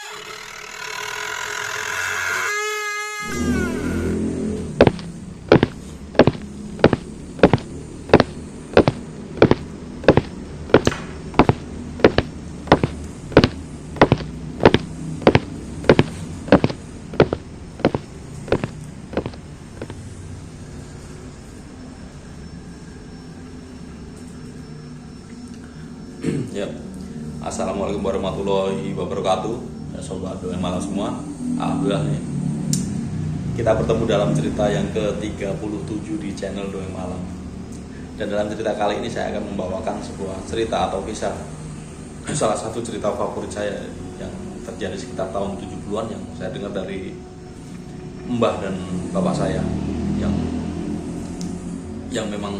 Ya, assalamualaikum warahmatullahi wabarakatuh. Ya, sobat doa malam semua. Alhamdulillah nih, kita bertemu dalam cerita yang ke-37 di channel Doa Malam. Dan dalam cerita kali ini saya akan membawakan sebuah cerita atau kisah, salah satu cerita favorit saya yang terjadi sekitar tahun 70-an yang saya dengar dari mbah dan bapak saya yang memang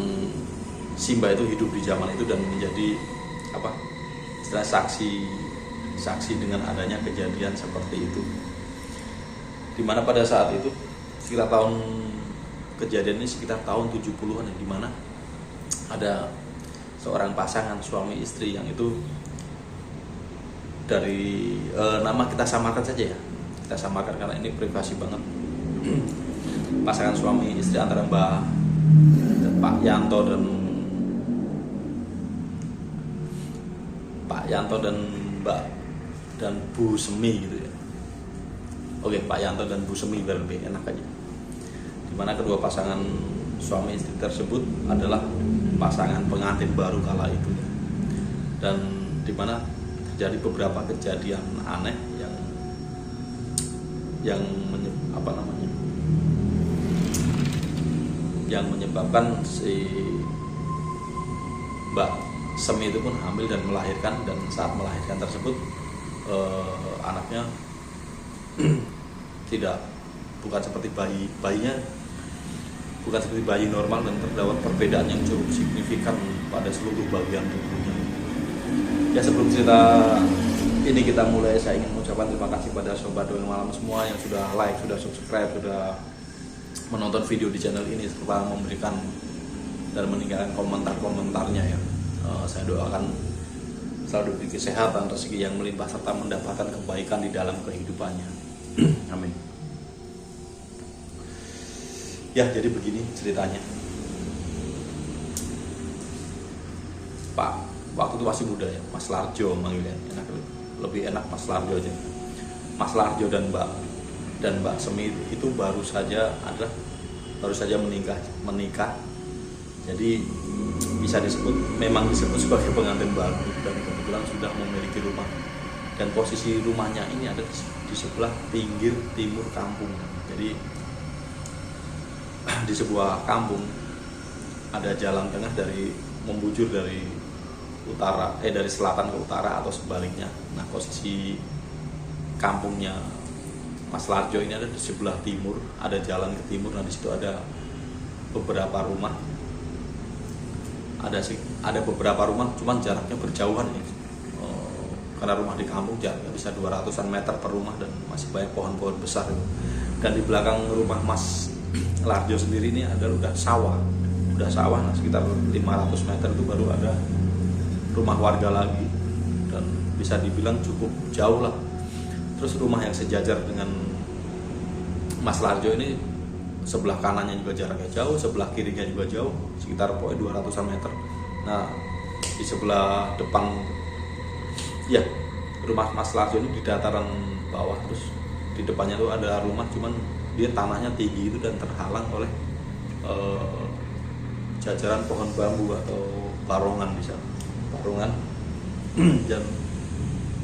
Simba itu hidup di zaman itu dan menjadi istilah saksi dengan adanya kejadian seperti itu. Dimana pada saat itu sekitar tahun kejadian ini sekitar tahun 70-an ya, dimana ada seorang pasangan suami istri yang itu dari nama kita samarkan saja ya, kita samarkan karena ini privasi banget. Pasangan suami istri antara Pak Yanto dan Mbak dan Bu Semi gitu ya. Oke, Pak Yanto dan Bu Semi biar lebih enak aja. Dimana kedua pasangan suami istri tersebut adalah pasangan pengantin baru kala itu ya. Dan dimana terjadi beberapa kejadian aneh yang menyebabkan si Mbak Semi itu pun hamil dan melahirkan, dan saat melahirkan tersebut anaknya bukan seperti bayinya bukan seperti bayi normal dan terdapat perbedaan yang cukup signifikan pada seluruh bagian tubuhnya. Ya, sebelum cerita ini kita mulai, saya ingin mengucapkan terima kasih pada sobat Doa Malam semua yang sudah like, sudah subscribe, sudah menonton video di channel ini serta memberikan dan meninggalkan komentar-komentarnya ya. Saya doakan selalu diberi kesehatan, rezeki yang melimpah serta mendapatkan kebaikan di dalam kehidupannya. Amin. Ya, jadi begini ceritanya. Pak, waktu itu masih muda ya, Mas Larjo manggilnya. Lebih enak Mas Larjo aja. Mas Larjo dan Mbak Semi itu baru saja menikah. Jadi memang disebut sebagai pengantin baru dan kebetulan sudah memiliki rumah, dan posisi rumahnya ini ada di sebelah pinggir timur kampung. Jadi di sebuah kampung ada jalan tengah membujur dari selatan ke utara atau sebaliknya. Nah, posisi kampungnya Mas Larjo ini ada di sebelah timur, ada jalan ke timur. Nah, di situ ada beberapa rumah. Ada beberapa rumah, cuman jaraknya berjauhan ya. Karena rumah di kampung jaraknya bisa 200-an meter per rumah dan masih banyak pohon-pohon besar itu. Dan di belakang rumah Mas Larjo sendiri ini udah sawah. Nah, sekitar 500 meter itu baru ada rumah warga lagi, dan bisa dibilang cukup jauh lah. Terus rumah yang sejajar dengan Mas Larjo ini sebelah kanannya juga jaraknya jauh, sebelah kirinya juga jauh, sekitar 200-an meter. Nah, di sebelah depan ya rumah Mas Larjo ini di dataran bawah, terus di depannya tuh ada rumah, cuman dia tanahnya tinggi itu dan terhalang oleh jajaran pohon bambu atau barongan di sana. Dan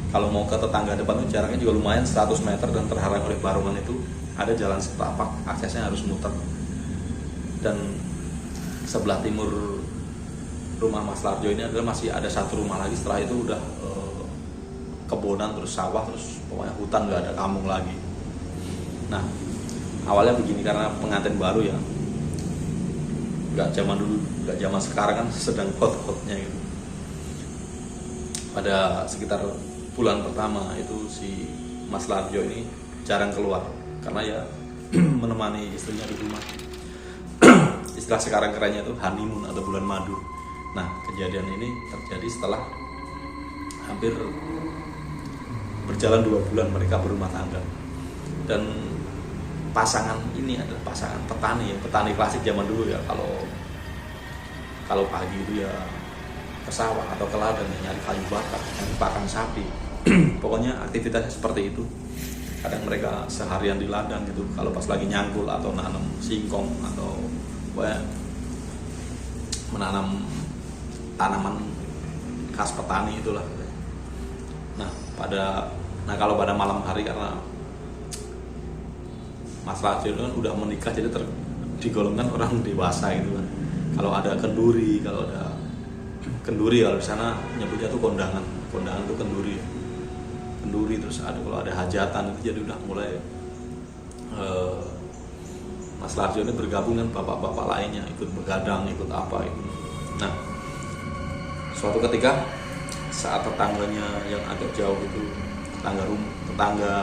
kalau mau ke tetangga depan itu jaraknya juga lumayan 100 meter dan terhalang oleh barongan itu. Ada jalan setapak, aksesnya harus muter. Dan sebelah timur rumah Mas Larjo ini masih ada satu rumah lagi. Setelah itu udah kebonan, terus sawah, terus pokoknya hutan, nggak ada kampung lagi. Nah, awalnya begini, karena pengantin baru ya, nggak zaman sekarang kan sedang hot-hotnya gitu. Pada sekitar bulan pertama itu si Mas Larjo ini jarang keluar karena ya menemani istrinya di rumah. Istilah sekarang kerennya itu honeymoon atau bulan madu. Nah, kejadian ini terjadi setelah hampir berjalan 2 bulan mereka berumah tangga. Dan pasangan ini adalah pasangan petani ya, petani klasik zaman dulu ya. Kalau pagi itu ya ke sawah atau ke ladang nyari kayu bakar, nyari pakan sapi. Pokoknya aktivitasnya seperti itu. Kadang mereka seharian di ladang gitu. Kalau pas lagi nyangkul atau nanam singkong atau menanam tanaman khas petani itulah. Nah kalau pada malam hari, karena Mas Larjo kan udah menikah, jadi digolongkan orang dewasa gitu kan. Kalau ada kenduri kalau di sana nyebutnya tuh kondangan tuh kenduri. Terus kalau ada hajatan itu jadi udah mulai Mas Larjo ini bergabung dengan bapak-bapak lainnya, ikut begadang, ikut apa gitu. Nah, suatu ketika saat tetangganya yang agak jauh itu, tetangga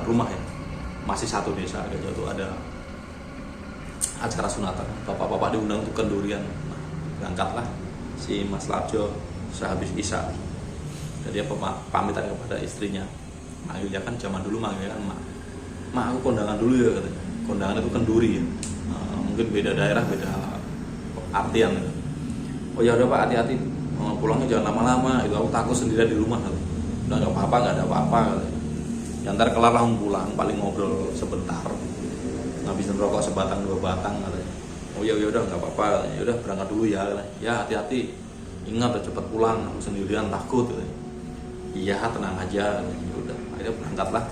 rumah ya, masih satu desa agak jauh, ada acara sunatan, bapak-bapak diundang untuk kendurian. Nah, berangkatlah si Mas Larjo sehabis isya. Jadi dia pamitan kepada istrinya, manggilnya kan zaman dulu manggilnya kan mak aku kondangan dulu ya katanya. Kondangan itu kenduri ya. Mungkin beda daerah beda artian ya. Oh ya udah Pak, hati-hati, pulangnya jangan lama-lama, itu aku takut sendirian di rumah. Udah nggak apa-apa, nggak ada apa-apa katanya. Ya ntar kelar langsung pulang, paling ngobrol sebentar, ngabisin rokok sebatang 2 batang katanya. Oh ya udah nggak apa-apa, ya udah berangkat dulu ya katanya. Ya hati-hati, ingat cepet pulang, aku sendirian takut katanya. Iya tenang aja, ya udah akhirnya berangkatlah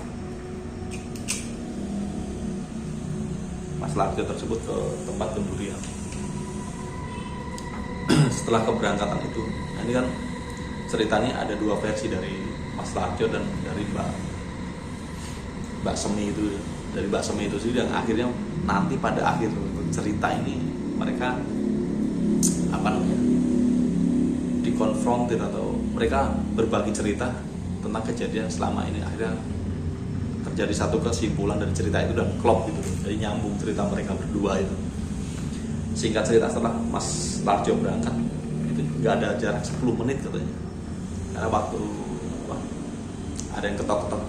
Mas Larjo tersebut ke tempat kendurian. Setelah keberangkatan itu, nah ini kan ceritanya ada 2 versi dari Mas Larjo dan dari Mbak Semi itu. Dari Mbak Semi itu sih yang akhirnya nanti pada akhir cerita ini mereka dikonfrontir atau mereka berbagi cerita tentang kejadian selama ini. Akhirnya terjadi satu kesimpulan dari cerita itu dan klop gitu, jadi nyambung cerita mereka berdua itu. Singkat cerita, setelah Mas Larjo berangkat itu nggak ada jarak 10 menit katanya, karena waktu ada yang ketok-ketok,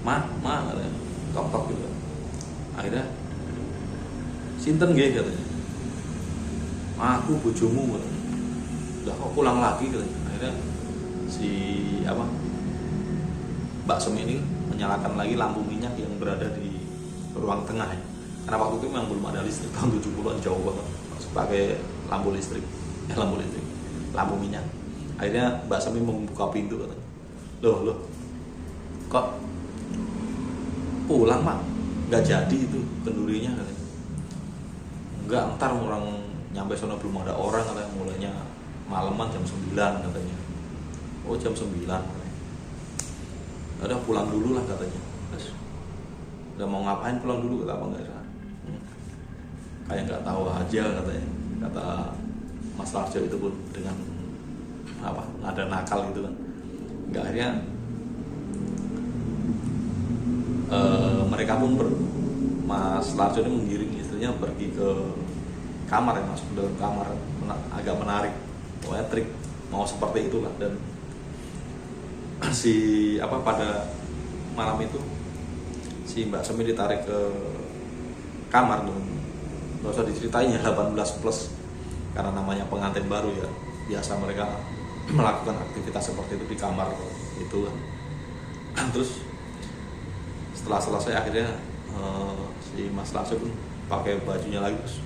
ma katanya, ketok gitu. Akhirnya sinten nggih katanya, aku bojomu katanya. Udah kok pulang lagi katanya. Akhirnya si Mbak Semi ini menyalakan lagi lampu minyak yang berada di ruang tengah ya. Karena waktu itu memang belum ada listrik, tahun 70-an jauh banget, pakai lampu minyak. Akhirnya Mbak Semi membuka pintu katanya, loh kok pulang Mak, nggak jadi itu kendurinya katanya. Enggak, ntar orang nyampe sana belum ada orang katanya, mulainya malaman jam 9 katanya. Oh jam 9 katanya. Udah pulang dulu lah katanya. Terus udah mau ngapain pulang dulu, kata apa enggak kayak nggak tahu aja katanya, kata Mas Larjo itu pun dengan nada nakal gitu kan. Nggak, akhirnya mereka pun Mas Larjo ini menggiring istrinya pergi ke kamar ya, masuk ke dalam kamar, agak menarik, pokoknya trik mau seperti itulah. Dan pada malam itu si Mbak Semi ditarik ke kamar tuh, nggak usah diceritain ya, 18 plus, karena namanya pengantin baru ya, biasa mereka melakukan aktivitas seperti itu di kamar itu kan. Terus setelah selesai akhirnya si Mas Larjo pun pakai bajunya lagi, terus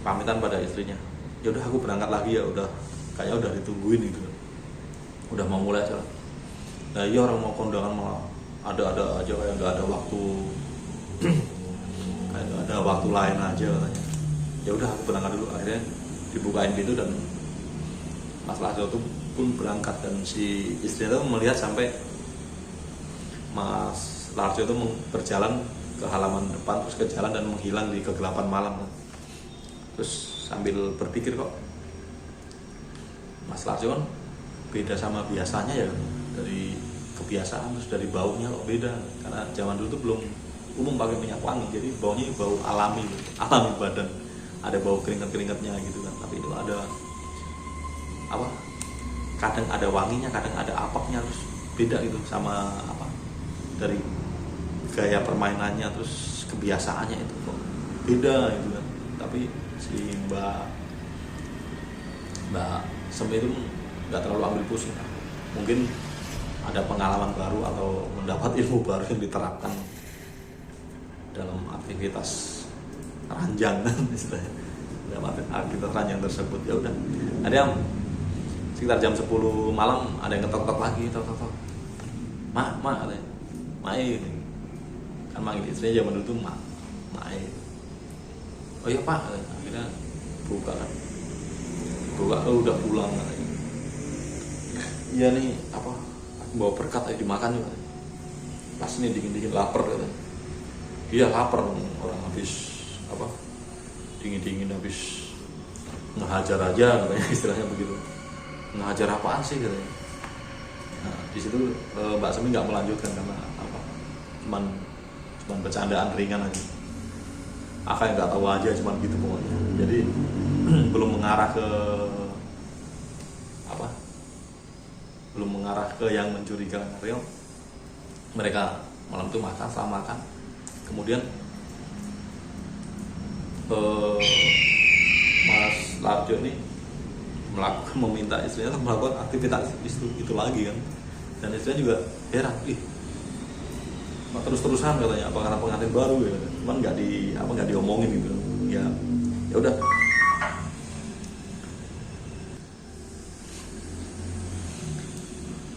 pamitan pada istrinya, ya udah aku berangkat lagi ya, udah kayaknya udah ditungguin gitu, udah mau mulai aja. Nah iya, orang mau kondangan malah ada aja, kayak nggak ada waktu kayak nggak ada waktu lain aja katanya. Ya udah aku berangkat dulu. Akhirnya dibukain pintu dan Mas Larjo itu pun berangkat, dan si istri itu melihat sampai Mas Larjo itu berjalan ke halaman depan, terus ke jalan dan menghilang di kegelapan malam kan. Terus sambil berpikir, kok Mas Larjo kan beda sama biasanya ya, dari kebiasaan, terus dari baunya kok beda, karena zaman dulu tuh belum umum pakai minyak wangi, jadi baunya bau alami badan, ada bau keringat-keringatnya gitu kan. Tapi itu ada kadang ada wanginya, kadang ada apaknya, terus beda gitu sama apa, dari gaya permainannya terus kebiasaannya itu kok beda gitu kan. Tapi si Mbak Sem itu nggak terlalu ambil pusing, mungkin ada pengalaman baru atau mendapat ilmu baru yang diterapkan dalam aktivitas ranjang istilahnya, dalam aktivitas ranjang tersebut. Ya udah, ada yang sekitar jam 10 malam ada yang ketok-ketok lagi, tok mak katanya, Mae kan manggil istrinya zaman dulu tuh Mae. Oh iya Pak, akhirnya buka kan, udah pulang katanya. Iya nih apa, aku bawa berkat ayo dimakan juga. Pas ini dingin lapar katanya. Iya lapar, orang habis apa, dingin habis ngehajar aja katanya, istilahnya begitu. Ngehajar apaan sih katanya. Nah di situ Mbak Semi nggak melanjutkan karena apa, cuman bercandaan ringan aja. Akak yang nggak tahu aja, cuman gitu pokoknya. Jadi belum mengarah ke apa, belum mengarah ke yang mencurigakan real. Mereka malam itu makan, setelah makan kemudian Mas Larjo ini meminta istrinya untuk melakukan aktivitas itu lagi kan, dan istrinya juga heran, terus-terusan katanya, apa karena pengantin baru ya, cuman nggak diomongin gitu ya. Ya udah,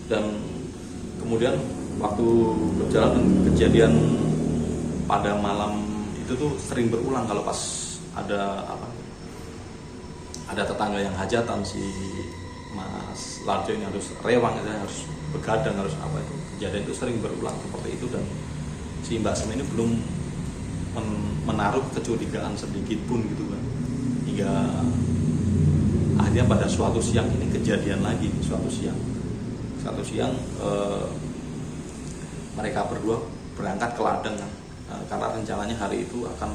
dan kemudian waktu berjalan, kejadian pada malam itu tuh sering berulang. Kalau pas ada tetangga yang hajatan, si Mas Larjo ini harus rewang, harus begadang, harus apa, itu kejadian itu sering berulang seperti itu. Dan si Mbak Sem ini belum menaruh kecurigaan sedikit pun gitu kan, hingga akhirnya pada suatu siang ini kejadian lagi. Suatu siang mereka berdua berangkat ke ladang kan, karena rencananya hari itu akan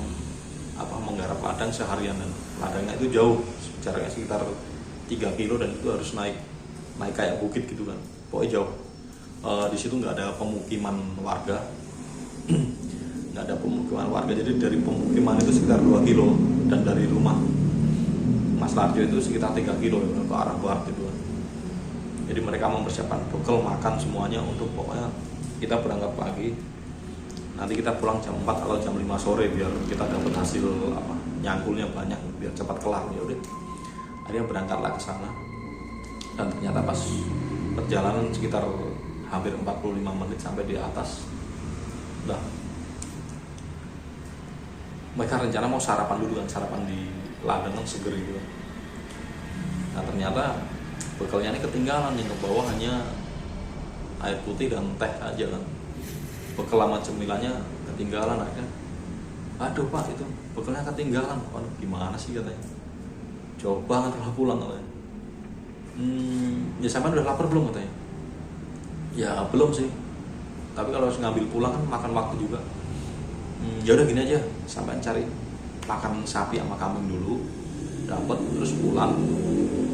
menggarap ladang seharian, dan ladangnya itu jauh, jaraknya sekitar 3 kilo, dan itu harus naik kayak bukit gitu kan, pokoknya jauh. Di situ nggak ada pemukiman warga, jadi dari pemukiman itu sekitar 2 kilo, dan dari rumah Mas Larjo itu sekitar 3 kilo ke arah barat gitu kan. Jadi mereka mempersiapkan bekal, makan semuanya untuk pokoknya kita berangkat pagi, nanti kita pulang jam 4 atau jam 5 sore biar kita dapat hasil nyangkulnya banyak, biar cepat kelar. Ya udah, akhirnya berangkatlah ke sana, dan ternyata pas perjalanan sekitar hampir 45 menit sampai di atas, udah mereka rencana mau sarapan dulu kan, sarapan di ladang kan seger gitu. Nah ternyata bekalnya ini ketinggalan, yang ke bawah hanya air putih dan teh aja kan. Bekal sama cemilannya ketinggalan. Akhirnya, aduh Pak, itu bekalnya ketinggalan. Waduh, gimana sih katanya, jauh banget lah pulang katanya. Ya sampai udah lapar belum katanya. Ya belum sih, tapi kalau harus ngambil pulang kan makan waktu juga. Ya udah gini aja, sampai cari makan sapi sama kambing dulu, dapat, terus pulang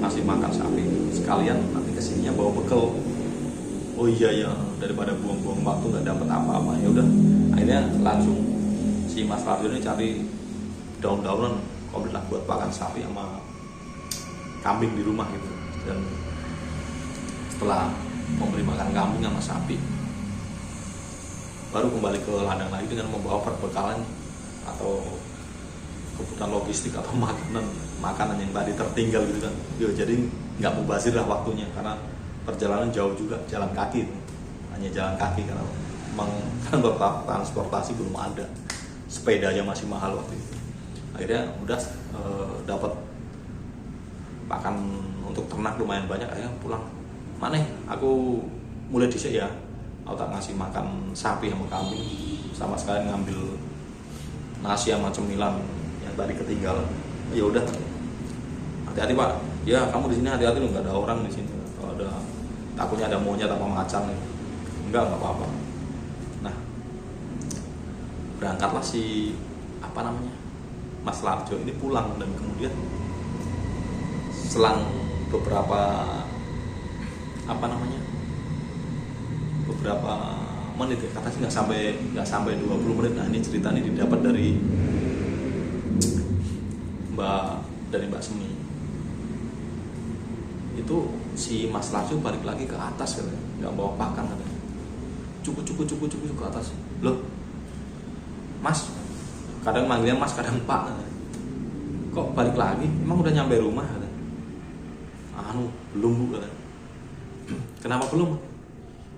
masih makan sapi, sekalian nanti kesininya bawa bekal. Oh iya ya, daripada buang-buang waktu nggak dapat apa-apa. Ya udah, akhirnya langsung si Mas Larjo ini cari daun-daunan komplit lah buat pakan sapi sama kambing di rumah gitu. Dan setelah memberi makan kambing sama sapi, baru kembali ke ladang lagi dengan membawa perbekalan atau kebutuhan logistik atau makanan yang tadi tertinggal gitu kan. Jadi nggak mubazir lah waktunya, karena perjalanan jauh juga, jalan kaki, hanya jalan kaki karena memang kan transportasi belum ada, sepeda aja masih mahal waktu itu. Akhirnya udah dapat pakan untuk ternak lumayan banyak, akhirnya pulang. Mana aku mulai dhisik ya, aku tak ngasih makan sapi sama kambing, sama sekali ngambil nasi sama cemilan yang tadi ketinggalan. Ya udah, hati-hati Pak, ya kamu di sini hati-hati loh, nggak ada orang di sini, kalau ada takutnya ada monyet apa macan gitu. Nggak apa-apa. Nah berangkatlah si Mas Larjo ini pulang, dan kemudian selang beberapa beberapa menit ya, katanya sih nggak sampai 20 menit. Nah, ini cerita ini didapat dari Mbak Semi. Itu si Mas Larjo balik lagi ke atas katanya, nggak bawa pakan katanya, cukup ke atas. Loh Mas, kadang manggilnya Mas, kadang Pak katanya. Kok balik lagi, emang udah nyampe rumah katanya. Belum Bu katanya. Kenapa belum?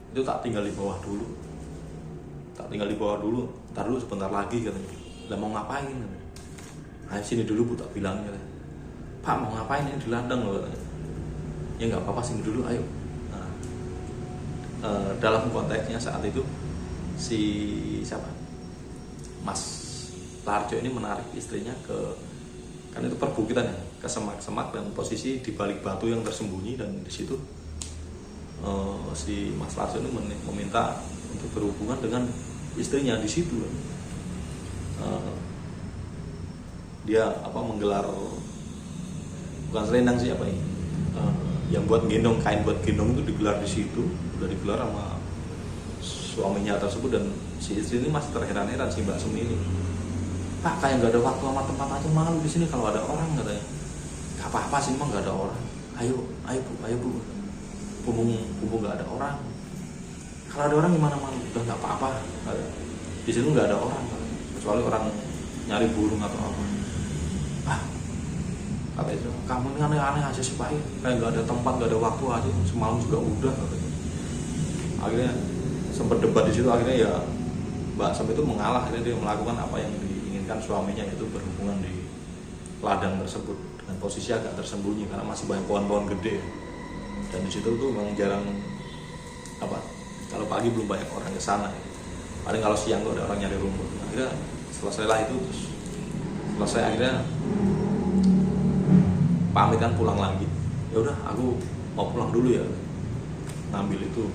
Itu tak tinggal di bawah dulu, ntar dulu sebentar lagi katanya. Lah mau ngapain katanya. Ayo sini dulu Bu, tak bilang katanya. Pak mau ngapain ini di ladang loh katanya. Ya nggak apa-apa, sini dulu ayo. Nah, dalam konteksnya saat itu si siapa, Mas Larjo ini menarik istrinya ke, kan itu perbukitan ya, ke semak-semak dan posisi di balik batu yang tersembunyi, dan di situ si Mas Larjo ini meminta untuk berhubungan dengan istrinya di situ. Dia menggelar, bukan selendang sih apa ini, yang buat gendong, kain buat gendong itu digelar di situ, udah digelar sama suaminya tersebut. Dan si istri ini masih terheran-heran, si Mbak Sumi ini, Pak kayak nggak ada waktu sama tempat aja, malu di sini kalau ada orang katanya. Gak apa-apa sih, emang nggak ada orang. Ayo Bu, Bumbung nggak ada orang. Kalau ada orang gimana malu? Udah nggak apa-apa. Di sini nggak ada orang, kecuali orang nyari burung atau apa. Kata itu, kamu ini aneh-aneh aja sih Pak, kayak nggak ada tempat, nggak ada waktu aja, semalam juga udah katanya. Akhirnya sempat debat di situ, akhirnya ya Mbak Semi itu mengalah, akhirnya dia melakukan apa yang diinginkan suaminya, yaitu berhubungan di ladang tersebut dengan posisi agak tersembunyi karena masih banyak pohon-pohon gede. Dan di situ tuh memang jarang kalau pagi belum banyak orang ke sana. Paling kalau siang tuh ada orang nyari rumput. Akhirnya selesailah itu, terus selesai akhirnya pamit kan pulang lagi. Ya udah aku mau pulang dulu ya, ngambil itu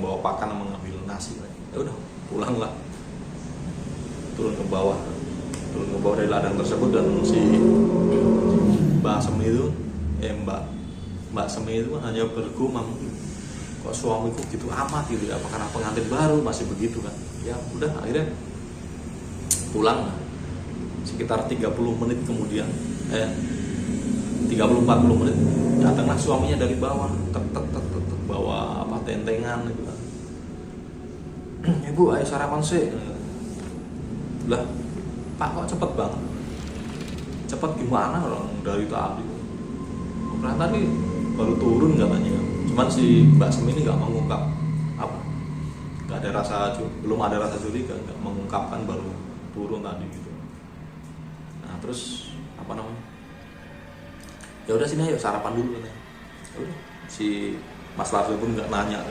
bawa pakan sama ngambil nasi. Ya udah pulang lah, turun ke bawah dari ladang tersebut. Dan si Mbak Semi itu Mbak Semi itu hanya bergumam, kok suamiku gitu amat gitu ya, apa karena pengantin baru masih begitu kan. Ya udah akhirnya pulang lah. Sekitar 30 menit kemudian 30-40 menit datanglah suaminya dari bawah, bawa tentengan gitu kan. Ibu ayo sarapan sih. Lah Pak kok cepet banget? Cepet gimana, orang dari tadi ternyata nih baru turun katanya. Cuman si Mbak Semi ini nggak mengungkap belum ada rasa curiga, nggak mengungkapkan baru turun tadi gitu. Nah terus ya udah sini ayo sarapan dulu katanya. Ya udah, si Mas Larjo pun nggak nanya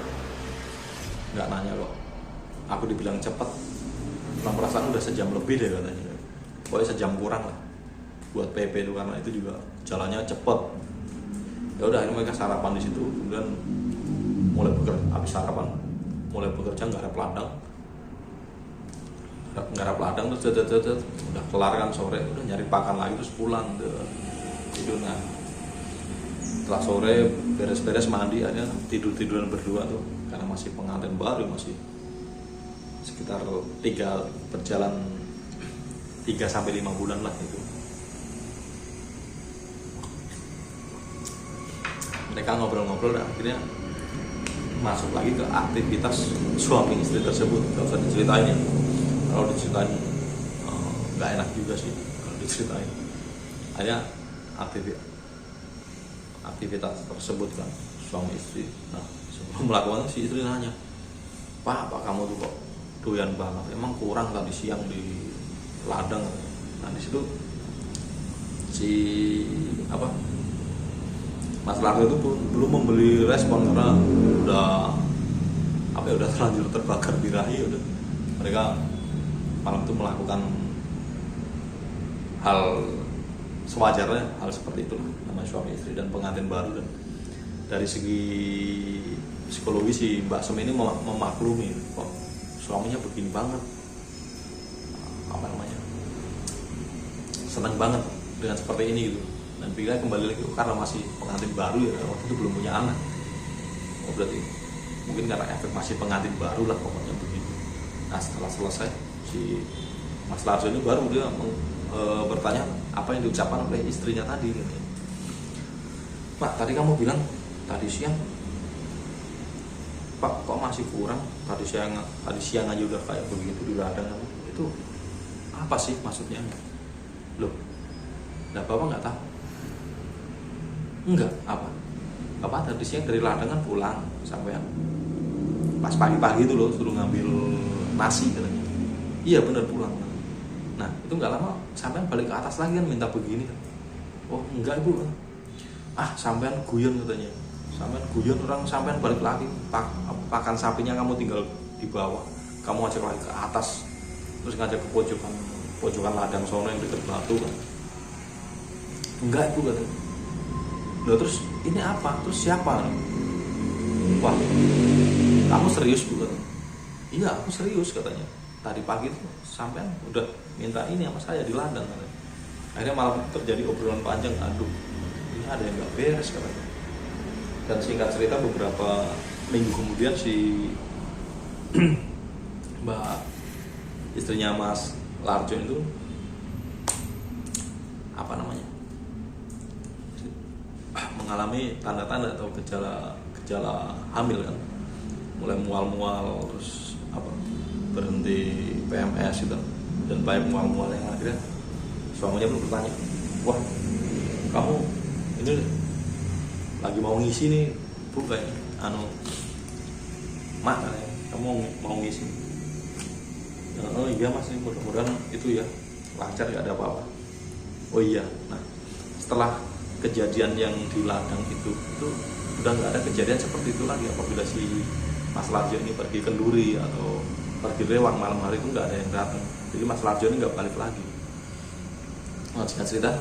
kok. Aku dibilang cepet, nah perasaan udah sejam lebih deh katanya. Pokoknya sejam kurang lah buat PP itu, karena itu juga jalannya cepet. Ya udah akhirnya mereka sarapan di situ, kemudian mulai bekerja. Habis sarapan mulai bekerja, nggak ada peladang terus udah kelar kan sore, udah nyari pakan lagi terus pulang tidur. Nah setelah sore beres-beres mandi, akhirnya tiduran berdua tuh, karena masih pengantin baru, masih sekitar berjalan 3-5 bulan lah itu. Mereka ngobrol-ngobrol dan akhirnya masuk lagi ke aktivitas suami istri tersebut. Gak usah diceritain ya, kalau diceritain nggak enak juga sih kalau diceritain. Akhirnya aktivitas tersebut kan suami istri. Nah sebelum melakukan, si istri nanya, Pak kamu tuh kok doyan banget, emang kurang tadi siang di ladang? Nah di situ si Mas Larjo itu belum membeli respon, karena udah terlanjur terbakar birahi. Udah mereka malam itu melakukan hal sewajarnya, hal seperti itu namanya suami istri dan pengantin baru. Dan dari segi psikologi si Mbak Semi ini memaklumi kok suaminya begini banget, senang banget dengan seperti ini gitu. Dan pikirnya kembali lagi karena masih pengantin baru ya, waktu itu belum punya anak. Berarti mungkin karena efek masih pengantin baru lah pokoknya begitu. Nah setelah selesai si Mas Larjo ini baru dia bertanya apa yang diucapkan oleh istrinya tadi gitu. Pak, tadi kamu bilang tadi siang, Pak kok masih kurang, tadi siang aja udah kayak begitu di ladang, itu apa sih maksudnya? Loh, nah Bapak nggak tahu? Enggak, apa? Bapak tadi siang dari ladang kan pulang sampai pas pagi-pagi itu loh suruh ngambil nasi katanya. Iya bener pulang. Nah itu nggak lama sampean balik ke atas lagi kan minta begini kan. Oh enggak ibu, sampean guyon katanya. Sampean guyon orang sampean balik lagi pakan sapinya kamu tinggal di bawah, kamu ajak lagi ke atas terus ngajak ke pojokan ladang sono yang dekat batu kan. Enggak ibu katanya. Loh terus ini apa? Terus siapa? Wah, kamu serius Bu katanya. Iya aku serius katanya. Tadi pagi tuh sampean udah minta ini sama saya di ladang katanya. Akhirnya malam terjadi obrolan panjang, aduh ini ada yang gak beres katanya. Dan singkat cerita beberapa minggu kemudian si Mbak istrinya Mas Larjo itu apa namanya mengalami tanda-tanda atau gejala hamil kan, mulai mual-mual terus berhenti PMS gitu, dan banyak mual-mual yang akhirnya suaminya pun bertanya, wah kamu ini lagi mau ngisi nih Bu kayaknya, mak kamu mau ngisi? Oh iya mas, mudah-mudahan itu ya lancar ya ada apa-apa. Oh iya, nah setelah kejadian yang di ladang itu udah nggak ada kejadian seperti itu lagi. Apabila si Mas Larjo ini pergi kenduri atau pergi rewang malam hari itu nggak ada yang datang, jadi Mas Larjo ini nggak balik lagi. Nah singkat cerita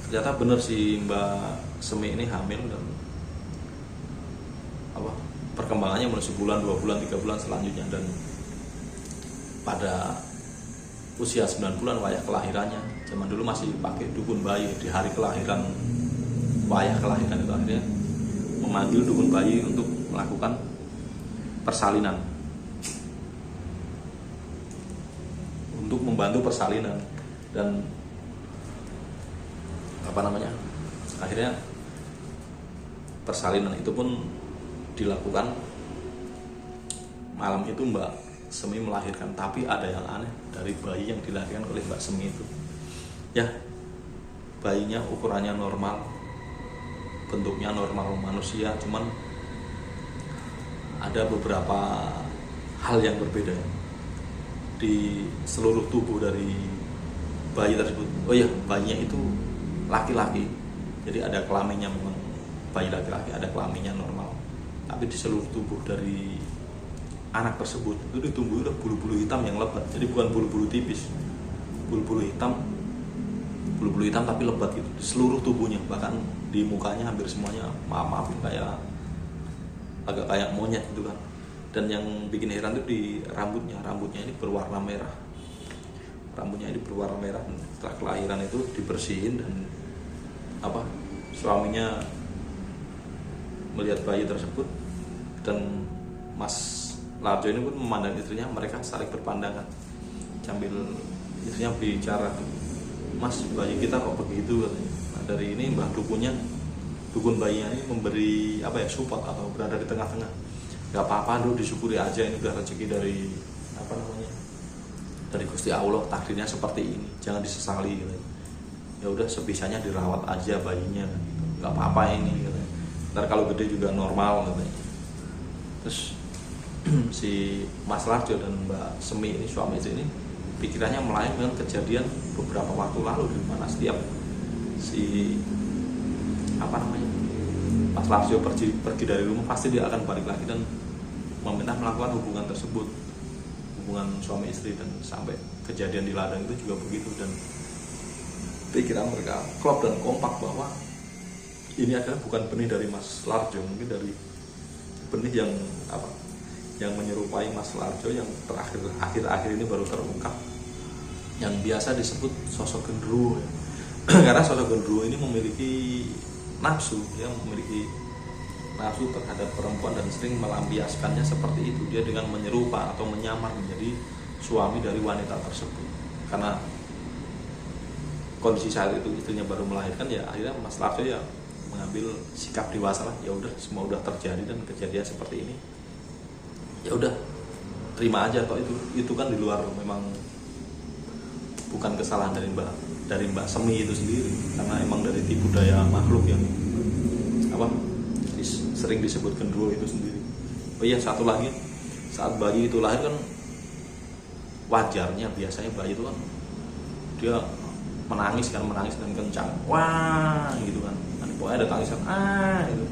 ternyata benar si Mbak Semi ini hamil, dan perkembangannya mulai sebulan, 2 bulan, 3 bulan selanjutnya, dan pada usia 9 bulan wayah kelahirannya. Zaman dulu masih pakai dukun bayi, di hari kelahiran, wayah kelahiran itu akhirnya memanggil dukun bayi untuk melakukan persalinan, untuk membantu persalinan. Dan akhirnya persalinan itu pun dilakukan. Malam itu Mbak Semi melahirkan, tapi ada yang aneh dari bayi yang dilahirkan oleh Mbak Semi itu. Ya, bayinya ukurannya normal, bentuknya normal manusia, cuman ada beberapa hal yang berbeda di seluruh tubuh dari bayi tersebut. Oh ya, bayinya itu laki-laki, jadi ada kelaminnya, memang bayi laki-laki ada kelaminnya normal, tapi di seluruh tubuh dari anak tersebut itu ditumbuhi udah bulu-bulu hitam yang lebat. Jadi bukan bulu-bulu tipis, bulu-bulu hitam tapi lebat gitu di seluruh tubuhnya, bahkan di mukanya hampir semuanya maafin kayak agak kayak monyet gitu kan. Dan yang bikin heran itu di rambutnya ini berwarna merah. Setelah kelahiran itu dibersihin, dan suaminya melihat bayi tersebut, dan Mas Larjo ini pun memandang istrinya, mereka saling berpandangan sambil istrinya bicara, Mas bayi kita kok begitu katanya. Nah dari ini mbah dukun bayinya ini memberi support atau berada di tengah-tengah. Gak apa-apa dulu, disyukuri aja, ini udah rezeki dari dari Gusti Allah, takdirnya seperti ini, jangan disesali gitu. Ya udah sebisanya dirawat aja bayinya, nggak apa-apa ini gitu. Ntar kalau gede juga normal gitu. Terus si Mas Larjo dan Mbak Semi ini, suami istri ini, pikirannya melayang dengan kejadian beberapa waktu lalu, di mana setiap si Mas Larjo pergi dari rumah, pasti dia akan balik lagi dan meminta melakukan hubungan tersebut, hubungan suami istri. Dan sampai kejadian di ladang itu juga begitu, dan pikiran mereka klop dan kompak bahwa ini adalah bukan benih dari Mas Larjo, mungkin dari benih yang menyerupai Mas Larjo yang akhir-akhir ini baru terungkap, yang biasa disebut sosok genderuwo. Karena sosok genderuwo ini memiliki nafsu, memiliki nafsu terhadap perempuan dan sering melampiaskannya seperti itu, dia dengan menyerupa atau menyamar menjadi suami dari wanita tersebut. Karena kondisi saat itu istrinya baru melahirkan, ya akhirnya Mas Larjo ya mengambil sikap dewasa lah, ya udah semua udah terjadi dan kejadian seperti ini, ya udah terima aja. Toh itu kan di luar, memang bukan kesalahan dari Mbak Semi itu sendiri, karena emang dari tipu daya makhluk yang sering disebut gendruwo itu sendiri. Oh iya, satu lagi, saat bayi itu lahir kan wajarnya biasanya bayi itu kan dia menangis dan kencang, wah gitu kan, pokoknya ada tangisan gitu.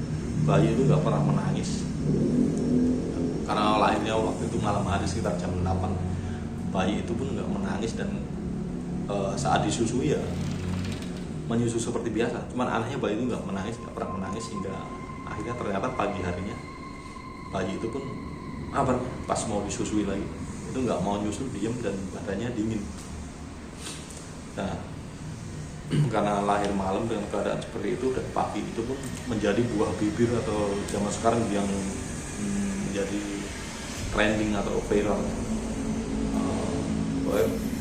Bayi itu nggak pernah menangis karena lahirnya waktu itu malam hari sekitar jam 8. Bayi itu pun nggak menangis dan saat disusui ya menyusu seperti biasa. Cuman anehnya bayi itu nggak pernah menangis hingga akhirnya ternyata pagi harinya bayi itu pun pas mau disusui lagi itu nggak mau nyusu, diem dan badannya dingin. Nah, karena lahir malam dengan keadaan seperti itu dan pagi itu pun menjadi buah bibir atau zaman sekarang yang menjadi trending atau viral,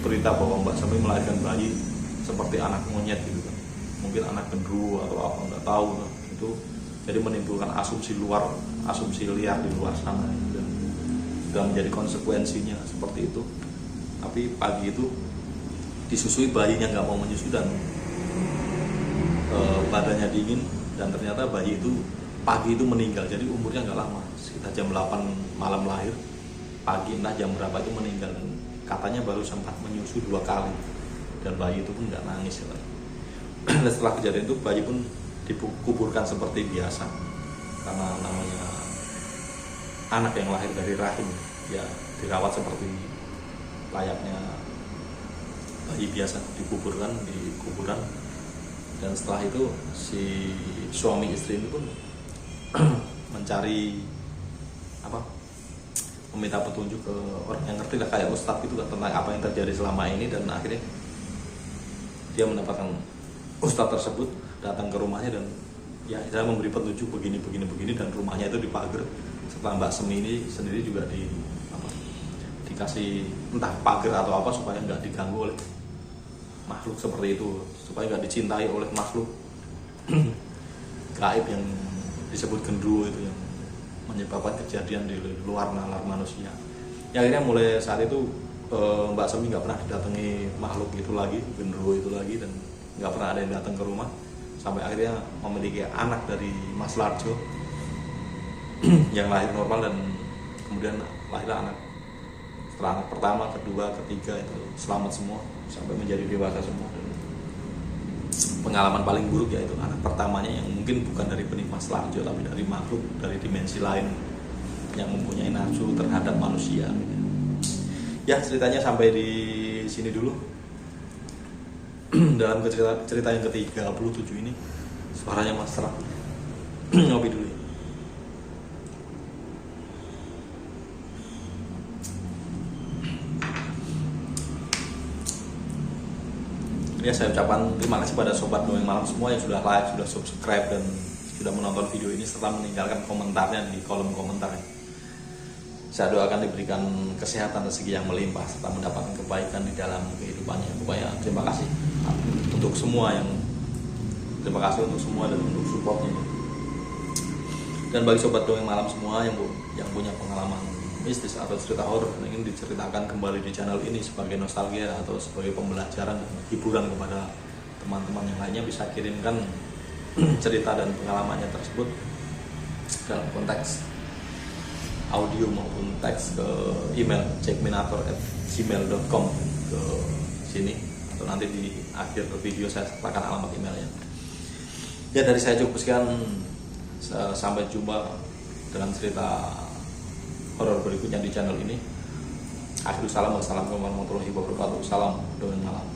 berita bahwa Mbak Semi melahirkan bayi seperti anak monyet gitu kan, mungkin anak gendruwo atau apa nggak tahu kan. Itu jadi menimbulkan asumsi liar di luar sana, dan sudah menjadi konsekuensinya seperti itu. Tapi pagi itu disusui, bayinya nggak mau menyusui dan badannya dingin, dan ternyata bayi itu pagi itu meninggal. Jadi umurnya nggak lama, sekitar jam 8 malam lahir, pagi entah jam berapa itu meninggal, dan katanya baru sempat menyusui 2 kali dan bayi itu pun nggak nangis ya. Dan setelah kejadian itu bayi pun dikuburkan seperti biasa, karena namanya anak yang lahir dari rahim ya dirawat seperti layaknya bayi biasa, dikuburkan di kuburan. Dan setelah itu si suami istri ini pun meminta petunjuk ke orang yang ngerti lah, kayak ustadz gitu kan, tentang apa yang terjadi selama ini. Dan akhirnya dia mendapatkan ustadz tersebut datang ke rumahnya dan ya saya memberi petunjuk begini, dan rumahnya itu dipagar. Setelah Mbak Semi ini sendiri juga dikasih entah pagar atau apa supaya nggak diganggu oleh makhluk seperti itu, supaya nggak dicintai oleh makhluk gaib yang disebut gendruwo itu, yang menyebabkan kejadian di luar nalar manusia. Ya akhirnya mulai saat itu Mbak Semi nggak pernah didatangi makhluk itu lagi, gendruwo itu lagi, dan nggak pernah ada yang datang ke rumah, sampai akhirnya memiliki anak dari Mas Larjo yang lahir normal, dan kemudian lahirlah anak. Setelah anak pertama, kedua, ketiga itu selamat semua sampai menjadi dewasa semua. Dan pengalaman paling buruk yaitu anak pertamanya yang mungkin bukan dari benih Mas Larjo, tapi dari makhluk dari dimensi lain yang mempunyai nafsu terhadap manusia. Ya, ceritanya sampai di sini dulu. Dalam cerita yang ke-37 ini suaranya Mas Serak. Ngopi dulu ya. Ya, saya ucapkan terima kasih pada sobat Dongeng Malam semua yang sudah like, sudah subscribe, dan sudah menonton video ini serta meninggalkan komentarnya di kolom komentar. Saya doakan diberikan kesehatan, rezeki yang melimpah, serta mendapatkan kebaikan di dalam kehidupannya. Pokoknya terima kasih untuk semua dan untuk supportnya. Dan bagi sobat Dongeng Malam semua yang punya pengalaman mistis atau cerita horor yang ingin diceritakan kembali di channel ini sebagai nostalgia atau sebagai pembelajaran dan hiburan kepada teman-teman yang lainnya, bisa kirimkan cerita dan pengalamannya tersebut dalam konteks audio maupun teks ke email jackminator@gmail.com ke sini, atau nanti di akhir video saya sertakan alamat emailnya. Ya, dari saya cukup sekian. Sampai jumpa dengan cerita horor berikutnya di channel ini. Akhirul salam, wassalamualaikum warahmatullahi wabarakatuh. Salam Dongeng Malam.